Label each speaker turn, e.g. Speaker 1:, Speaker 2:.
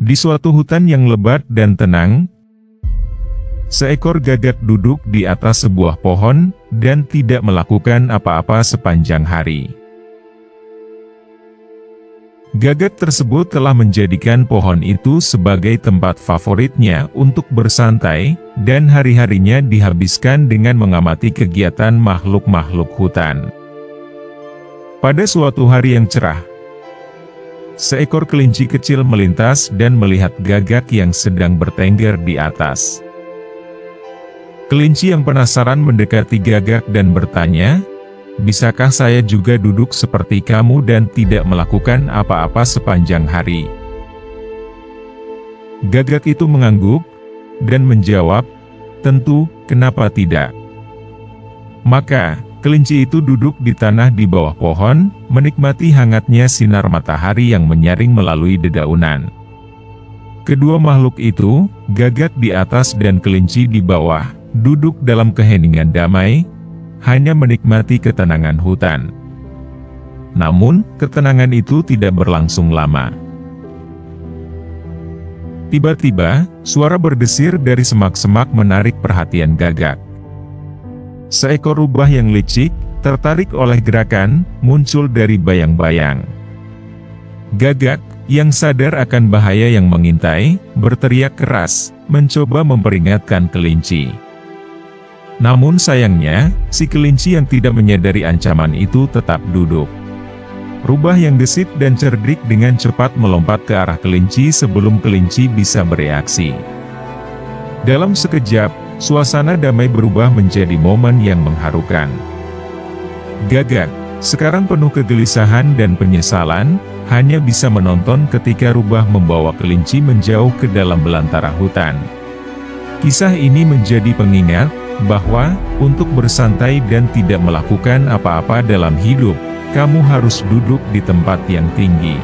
Speaker 1: Di suatu hutan yang lebat dan tenang, seekor gagak duduk di atas sebuah pohon, dan tidak melakukan apa-apa sepanjang hari. Gagak tersebut telah menjadikan pohon itu sebagai tempat favoritnya untuk bersantai, dan hari-harinya dihabiskan dengan mengamati kegiatan makhluk-makhluk hutan. Pada suatu hari yang cerah, seekor kelinci kecil melintas dan melihat gagak yang sedang bertengger di atas. Kelinci yang penasaran mendekati gagak dan bertanya, "Bisakah saya juga duduk seperti kamu dan tidak melakukan apa-apa sepanjang hari?" Gagak itu mengangguk dan menjawab, "Tentu, kenapa tidak?" Maka, kelinci itu duduk di tanah di bawah pohon, menikmati hangatnya sinar matahari yang menyaring melalui dedaunan. Kedua makhluk itu, gagak di atas dan kelinci di bawah, duduk dalam keheningan damai, hanya menikmati ketenangan hutan. Namun, ketenangan itu tidak berlangsung lama. Tiba-tiba, suara berdesir dari semak-semak menarik perhatian gagak. Seekor rubah yang licik, tertarik oleh gerakan, muncul dari bayang-bayang. Gagak, yang sadar akan bahaya yang mengintai, berteriak keras, mencoba memperingatkan kelinci. Namun sayangnya, si kelinci yang tidak menyadari ancaman itu tetap duduk. Rubah yang gesit dan cerdik dengan cepat melompat ke arah kelinci sebelum kelinci bisa bereaksi. Dalam sekejap, suasana damai berubah menjadi momen yang mengharukan. Gagak, sekarang penuh kegelisahan dan penyesalan, hanya bisa menonton ketika rubah membawa kelinci menjauh ke dalam belantara hutan. Kisah ini menjadi pengingat bahwa, untuk bersantai dan tidak melakukan apa-apa dalam hidup, kamu harus duduk di tempat yang tinggi.